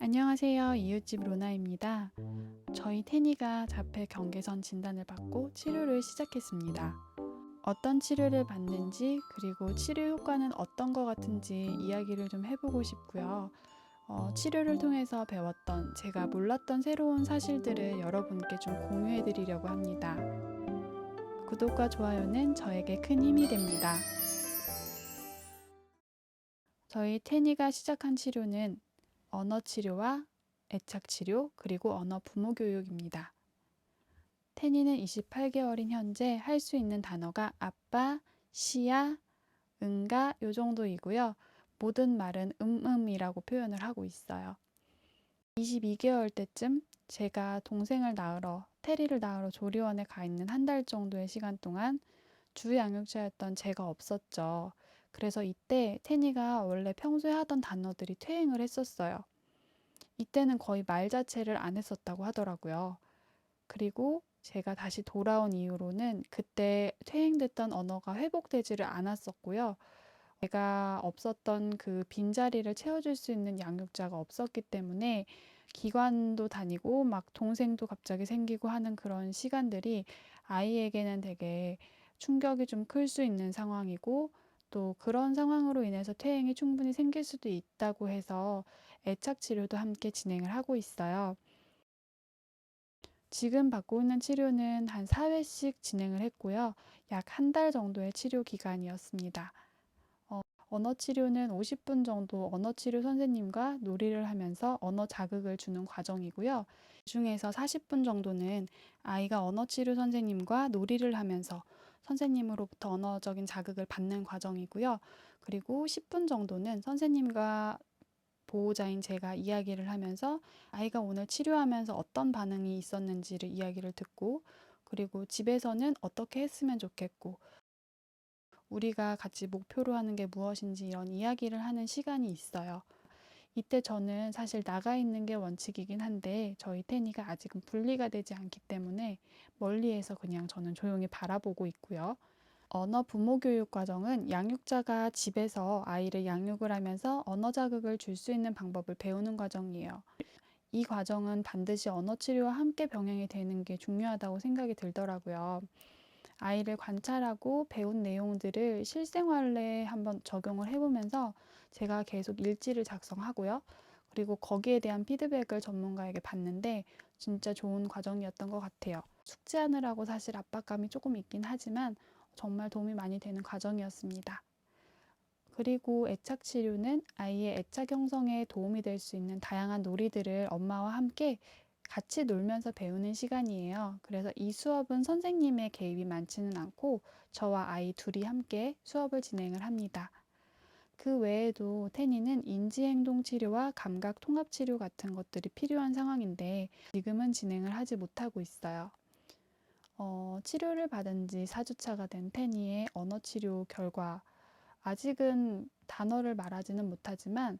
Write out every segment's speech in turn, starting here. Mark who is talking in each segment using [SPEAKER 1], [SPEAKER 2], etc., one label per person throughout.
[SPEAKER 1] 안녕하세요. 이웃집 로나입니다. 저희 태니가 자폐 경계선 진단을 받고 치료를 시작했습니다. 어떤 치료를 받는지 그리고 치료 효과는 어떤 것 같은지 이야기를 좀 해보고 싶고요. 치료를 통해서 배웠던 제가 몰랐던 새로운 사실들을 여러분께 좀 공유해 드리려고 합니다. 구독과 좋아요는 저에게 큰 힘이 됩니다. 저희 태니가 시작한 치료는 언어 치료와 애착 치료 그리고 언어 부모 교육입니다. 태니는 28개월인 현재 할 수 있는 단어가 아빠, 시야, 응가 요 정도이고요. 모든 말은 이라고 표현을 하고 있어요. 22개월 때쯤 제가 동생을 낳으러 테리를 낳으러 조리원에 가 있는 한 달 정도의 시간 동안 주 양육자였던 제가 없었죠. 그래서 이때 태니가 원래 평소에 하던 단어들이 퇴행을 했었어요. 이때는 거의 말 자체를 안 했었다고 하더라고요. 그리고 제가 다시 돌아온 이후로는 그때 퇴행됐던 언어가 회복되지를 않았었고요. 제가 없었던 그 빈자리를 채워줄 수 있는 양육자가 없었기 때문에 기관도 다니고 막 동생도 갑자기 생기고 하는 그런 시간들이 아이에게는 되게 충격이 좀 클 수 있는 상황이고 또 그런 상황으로 인해서 퇴행이 충분히 생길 수도 있다고 해서 애착 치료도 함께 진행을 하고 있어요. 지금 받고 있는 치료는 한 4회씩 진행을 했고요. 약 한 달 정도의 치료 기간이었습니다. 언어 치료는 50분 정도 언어 치료 선생님과 놀이를 하면서 언어 자극을 주는 과정이고요. 그 중에서 40분 정도는 아이가 언어 치료 선생님과 놀이를 하면서 선생님으로부터 언어적인 자극을 받는 과정이고요. 그리고 10분 정도는 선생님과 보호자인 제가 이야기를 하면서 아이가 오늘 치료하면서 어떤 반응이 있었는지를 이야기를 듣고 그리고 집에서는 어떻게 했으면 좋겠고 우리가 같이 목표로 하는 게 무엇인지 이런 이야기를 하는 시간이 있어요. 이때 저는 사실 나가 있는 게 원칙이긴 한데 저희 태니가 아직은 분리가 되지 않기 때문에 멀리에서 그냥 저는 조용히 바라보고 있고요. 언어 부모 교육 과정은 양육자가 집에서 아이를 양육을 하면서 언어 자극을 줄 수 있는 방법을 배우는 과정이에요. 이 과정은 반드시 언어 치료와 함께 병행이 되는 게 중요하다고 생각이 들더라고요. 아이를 관찰하고 배운 내용들을 실생활에 한번 적용을 해보면서 제가 계속 일지를 작성하고요. 그리고 거기에 대한 피드백을 전문가에게 받는데 진짜 좋은 과정이었던 것 같아요. 숙제하느라고 사실 압박감이 조금 있긴 하지만 정말 도움이 많이 되는 과정이었습니다. 그리고 애착 치료는 아이의 애착 형성에 도움이 될 수 있는 다양한 놀이들을 엄마와 함께 같이 놀면서 배우는 시간이에요. 그래서 이 수업은 선생님의 개입이 많지는 않고 저와 아이 둘이 함께 수업을 진행을 합니다. 그 외에도 태니는 인지행동 치료와 감각 통합 치료 같은 것들이 필요한 상황인데 지금은 진행을 하지 못하고 있어요. 치료를 받은 지 4주차가 된 태니의 언어 치료 결과 아직은 단어를 말하지는 못하지만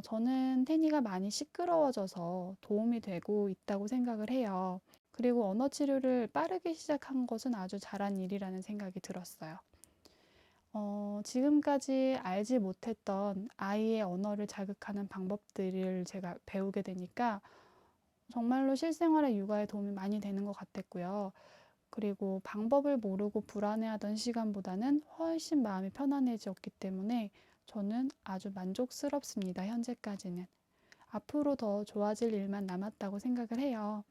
[SPEAKER 1] 저는 태니가 많이 시끄러워져서 도움이 되고 있다고 생각을 해요. 그리고 언어 치료를 빠르게 시작한 것은 아주 잘한 일이라는 생각이 들었어요. 지금까지 알지 못했던 아이의 언어를 자극하는 방법들을 제가 배우게 되니까 정말로 실생활의 육아에 도움이 많이 되는 것 같았고요. 그리고 방법을 모르고 불안해하던 시간보다는 훨씬 마음이 편안해졌기 때문에 저는 아주 만족스럽습니다. 현재까지는. 앞으로 더 좋아질 일만 남았다고 생각을 해요.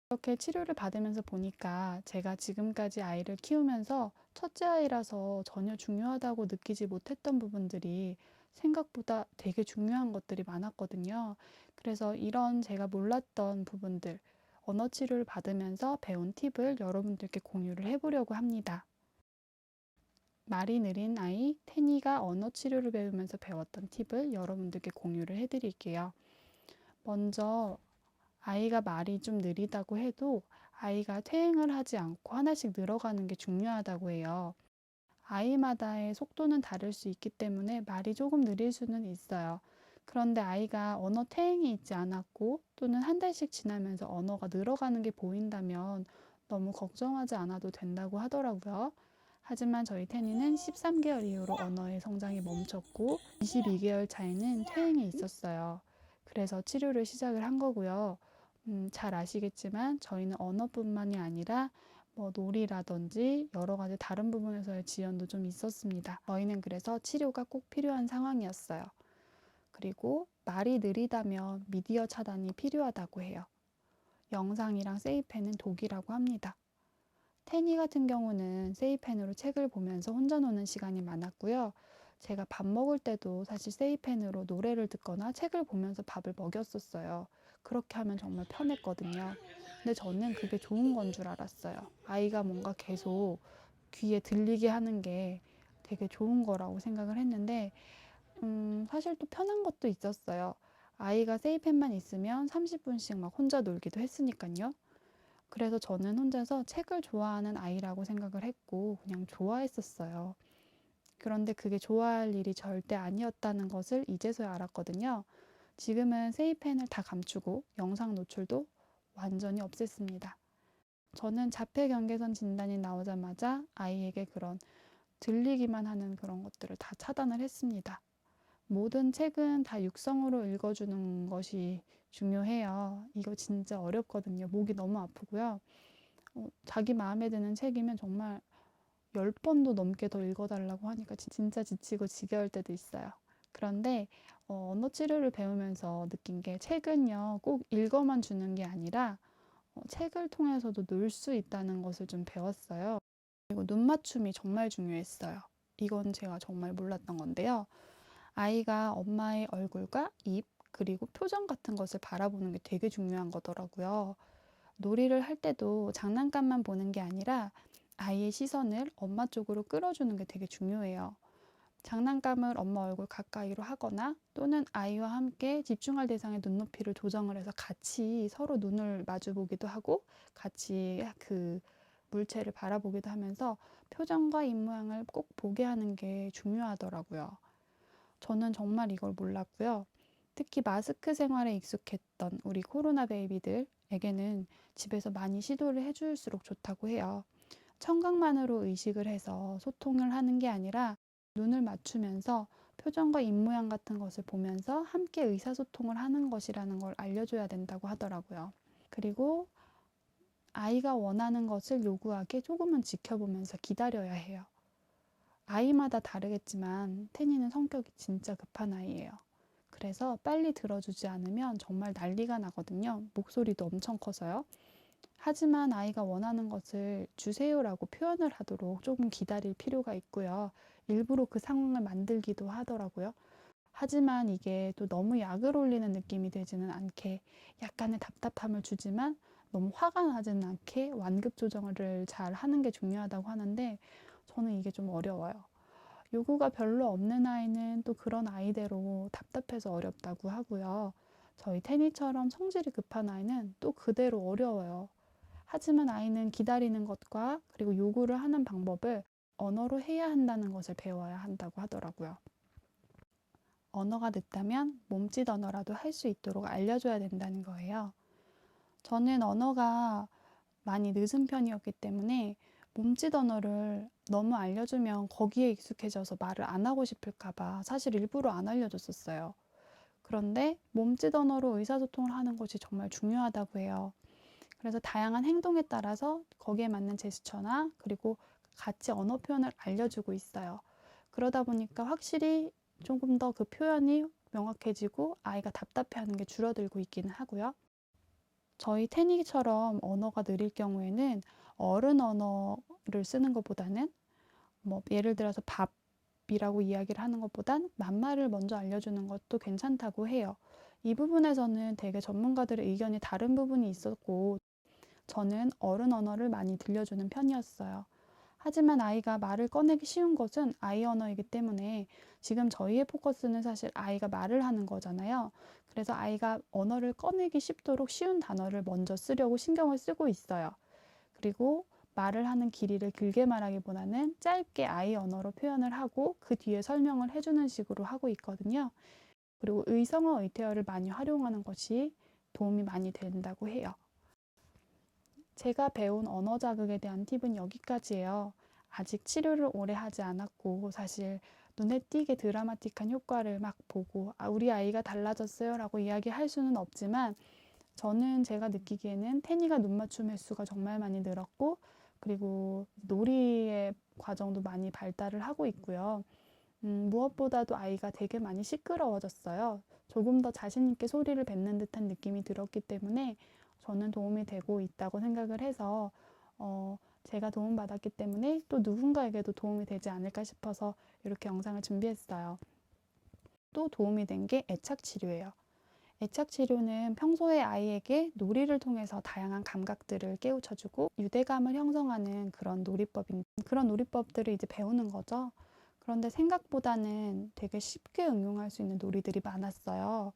[SPEAKER 1] 이렇게 치료를 받으면서 보니까 제가 지금까지 아이를 키우면서 첫째 아이라서 전혀 중요하다고 느끼지 못했던 부분들이 생각보다 되게 중요한 것들이 많았거든요. 그래서 이런 제가 몰랐던 부분들, 언어 치료를 받으면서 배운 팁을 여러분들께 공유를 해보려고 합니다. 말이 느린 아이 태니가 언어 치료를 배우면서 배웠던 팁을 여러분들께 공유를 해드릴게요. 먼저 아이가 말이 좀 느리다고 해도 아이가 퇴행을 하지 않고 하나씩 늘어가는 게 중요하다고 해요. 아이마다의 속도는 다를 수 있기 때문에 말이 조금 느릴 수는 있어요. 그런데 아이가 언어 퇴행이 있지 않았고 또는 한 달씩 지나면서 언어가 늘어가는 게 보인다면 너무 걱정하지 않아도 된다고 하더라고요. 하지만 저희 태니는 13개월 이후로 언어의 성장이 멈췄고 22개월 차에는 퇴행이 있었어요. 그래서 치료를 시작을 한 거고요. 잘 아시겠지만 저희는 언어뿐만이 아니라 뭐 놀이라든지 여러 가지 다른 부분에서의 지연도 좀 있었습니다. 저희는 그래서 치료가 꼭 필요한 상황이었어요. 그리고 말이 느리다면 미디어 차단이 필요하다고 해요. 영상이랑 세이펜은 독이라고 합니다. 테니 같은 경우는 세이펜으로 책을 보면서 혼자 노는 시간이 많았고요. 제가 밥 먹을 때도 사실 세이펜으로 노래를 듣거나 책을 보면서 밥을 먹였었어요. 그렇게 하면 정말 편했거든요. 근데 저는 그게 좋은 건 줄 알았어요. 아이가 뭔가 계속 귀에 들리게 하는 게 되게 좋은 거라고 생각을 했는데, 사실 또 편한 것도 있었어요. 아이가 세이펜만 있으면 30분씩 막 혼자 놀기도 했으니까요. 그래서 저는 혼자서 책을 좋아하는 아이라고 생각을 했고 그냥 좋아했었어요. 그런데 그게 좋아할 일이 절대 아니었다는 것을 이제서야 알았거든요. 지금은 세이펜을 다 감추고 영상 노출도 완전히 없앴습니다. 저는 자폐 경계선 진단이 나오자마자 아이에게 그런 들리기만 하는 그런 것들을 다 차단을 했습니다. 모든 책은 다 육성으로 읽어주는 것이 중요해요. 이거 진짜 어렵거든요. 목이 너무 아프고요. 자기 마음에 드는 책이면 정말 10번도 넘게 더 읽어달라고 하니까 진짜 지치고 지겨울 때도 있어요. 그런데 언어 치료를 배우면서 느낀 게 책은요, 꼭 읽어만 주는 게 아니라 책을 통해서도 놀 수 있다는 것을 좀 배웠어요. 그리고 눈 맞춤이 정말 중요했어요. 이건 제가 정말 몰랐던 건데요. 아이가 엄마의 얼굴과 입, 그리고 표정 같은 것을 바라보는 게 되게 중요한 거더라고요. 놀이를 할 때도 장난감만 보는 게 아니라 아이의 시선을 엄마 쪽으로 끌어주는 게 되게 중요해요. 장난감을 엄마 얼굴 가까이로 하거나 또는 아이와 함께 집중할 대상의 눈높이를 조정을 해서 같이 서로 눈을 마주 보기도 하고 같이 그 물체를 바라보기도 하면서 표정과 입 모양을 꼭 보게 하는 게 중요하더라고요. 저는 정말 이걸 몰랐고요. 특히 마스크 생활에 익숙했던 우리 코로나 베이비들에게는 집에서 많이 시도를 해줄수록 좋다고 해요. 청각만으로 의식을 해서 소통을 하는 게 아니라 눈을 맞추면서 표정과 입 모양 같은 것을 보면서 함께 의사소통을 하는 것이라는 걸 알려줘야 된다고 하더라고요. 그리고 아이가 원하는 것을 요구하게 조금은 지켜보면서 기다려야 해요. 아이마다 다르겠지만 테니는 성격이 진짜 급한 아이예요. 그래서 빨리 들어주지 않으면 정말 난리가 나거든요. 목소리도 엄청 커서요. 하지만 아이가 원하는 것을 주세요라고 표현을 하도록 조금 기다릴 필요가 있고요. 일부러 그 상황을 만들기도 하더라고요. 하지만 이게 또 너무 약을 올리는 느낌이 되지는 않게 약간의 답답함을 주지만 너무 화가 나지는 않게 완급 조정을 잘 하는 게 중요하다고 하는데 저는 이게 좀 어려워요. 요구가 별로 없는 아이는 또 그런 아이대로 답답해서 어렵다고 하고요. 저희 테니처럼 성질이 급한 아이는 또 그대로 어려워요. 하지만 아이는 기다리는 것과 그리고 요구를 하는 방법을 언어로 해야 한다는 것을 배워야 한다고 하더라고요. 언어가 늦다면 몸짓 언어라도 할 수 있도록 알려줘야 된다는 거예요. 저는 언어가 많이 늦은 편이었기 때문에 몸짓 언어를 너무 알려주면 거기에 익숙해져서 말을 안 하고 싶을까 봐 사실 일부러 안 알려줬었어요. 그런데 몸짓 언어로 의사소통을 하는 것이 정말 중요하다고 해요. 그래서 다양한 행동에 따라서 거기에 맞는 제스처나 그리고 같이 언어 표현을 알려주고 있어요. 그러다 보니까 확실히 조금 더 그 표현이 명확해지고 아이가 답답해하는 게 줄어들고 있기는 하고요. 저희 테니처럼 언어가 느릴 경우에는 어른 언어를 쓰는 것보다는 뭐 예를 들어서 밥이라고 이야기를 하는 것보단 낱말을 먼저 알려주는 것도 괜찮다고 해요. 이 부분에서는 되게 전문가들의 의견이 다른 부분이 있었고 저는 어른 언어를 많이 들려주는 편이었어요. 하지만 아이가 말을 꺼내기 쉬운 것은 아이 언어이기 때문에 지금 저희의 포커스는 사실 아이가 말을 하는 거잖아요. 그래서 아이가 언어를 꺼내기 쉽도록 쉬운 단어를 먼저 쓰려고 신경을 쓰고 있어요. 그리고 말을 하는 길이를 길게 말하기보다는 짧게 아이 언어로 표현을 하고 그 뒤에 설명을 해주는 식으로 하고 있거든요. 그리고 의성어 의태어를 많이 활용하는 것이 도움이 많이 된다고 해요. 제가 배운 언어 자극에 대한 팁은 여기까지예요. 아직 치료를 오래 하지 않았고 사실 눈에 띄게 드라마틱한 효과를 막 보고 우리 아이가 달라졌어요 라고 이야기할 수는 없지만 저는 제가 느끼기에는 태니가 눈 맞춤 횟수가 정말 많이 늘었고 그리고 놀이의 과정도 많이 발달을 하고 있고요. 무엇보다도 아이가 되게 많이 시끄러워졌어요. 조금 더 자신 있게 소리를 뱉는 듯한 느낌이 들었기 때문에 저는 도움이 되고 있다고 생각을 해서 제가 도움받았기 때문에 또 누군가에게도 도움이 되지 않을까 싶어서 이렇게 영상을 준비했어요. 또 도움이 된 게 애착 치료예요. 애착 치료는 평소에 아이에게 놀이를 통해서 다양한 감각들을 깨우쳐주고 유대감을 형성하는 그런 놀이법들을 이제 배우는 거죠. 그런데 생각보다는 되게 쉽게 응용할 수 있는 놀이들이 많았어요.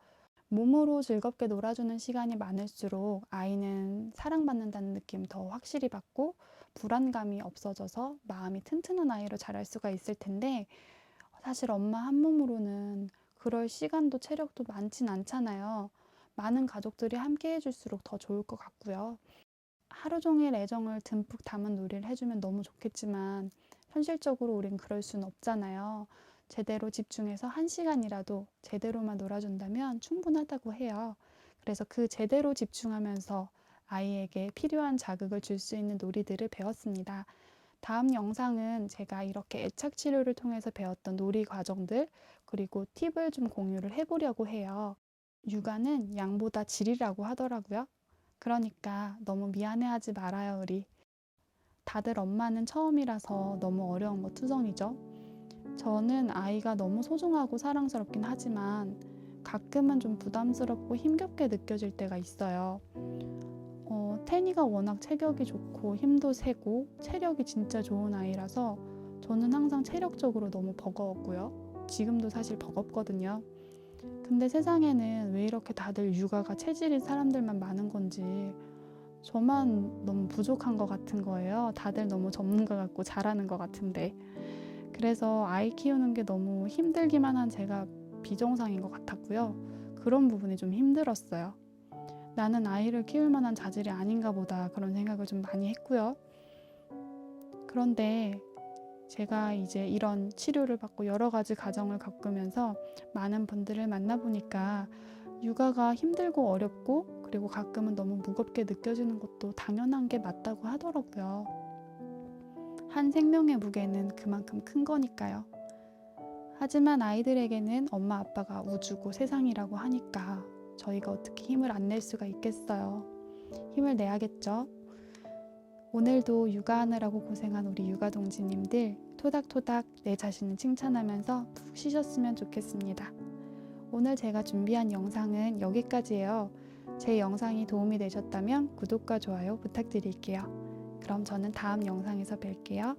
[SPEAKER 1] 몸으로 즐겁게 놀아주는 시간이 많을수록 아이는 사랑받는다는 느낌 더 확실히 받고 불안감이 없어져서 마음이 튼튼한 아이로 자랄 수가 있을 텐데 사실 엄마 한 몸으로는 그럴 시간도 체력도 많진 않잖아요. 많은 가족들이 함께 해줄수록 더 좋을 것 같고요. 하루 종일 애정을 듬뿍 담은 놀이를 해주면 너무 좋겠지만 현실적으로 우린 그럴 수는 없잖아요. 제대로 집중해서 1시간이라도 제대로만 놀아준다면 충분하다고 해요. 그래서 그 제대로 집중하면서 아이에게 필요한 자극을 줄 수 있는 놀이들을 배웠습니다. 다음 영상은 제가 이렇게 애착 치료를 통해서 배웠던 놀이 과정들 그리고 팁을 좀 공유를 해보려고 해요. 육아는 양보다 질이라고 하더라고요. 그러니까 너무 미안해하지 말아요, 우리. 다들 엄마는 처음이라서 너무 어려운 거 투성이죠. 저는 아이가 너무 소중하고 사랑스럽긴 하지만 가끔은 좀 부담스럽고 힘겹게 느껴질 때가 있어요. 태니가 워낙 체격이 좋고 힘도 세고 체력이 진짜 좋은 아이라서 저는 항상 체력적으로 너무 버거웠고요. 지금도 사실 버겁거든요. 근데 세상에는 왜 이렇게 다들 육아가 체질인 사람들만 많은 건지 저만 너무 부족한 것 같은 거예요. 다들 너무 전문가 같고 잘하는 것 같은데. 그래서 아이 키우는 게 너무 힘들기만 한 제가 비정상인 것 같았고요. 그런 부분이 좀 힘들었어요. 나는 아이를 키울 만한 자질이 아닌가 보다 그런 생각을 좀 많이 했고요. 그런데 제가 이제 이런 치료를 받고 여러 가지 과정을 겪으면서 많은 분들을 만나보니까 육아가 힘들고 어렵고 그리고 가끔은 너무 무겁게 느껴지는 것도 당연한 게 맞다고 하더라고요. 한 생명의 무게는 그만큼 큰 거니까요. 하지만 아이들에게는 엄마 아빠가 우주고 세상이라고 하니까 저희가 어떻게 힘을 안 낼 수가 있겠어요. 힘을 내야겠죠. 오늘도 육아하느라고 고생한 우리 육아동지님들 토닥토닥 내 자신을 칭찬하면서 푹 쉬셨으면 좋겠습니다. 오늘 제가 준비한 영상은 여기까지예요. 제 영상이 도움이 되셨다면 구독과 좋아요 부탁드릴게요. 그럼 저는 다음 영상에서 뵐게요.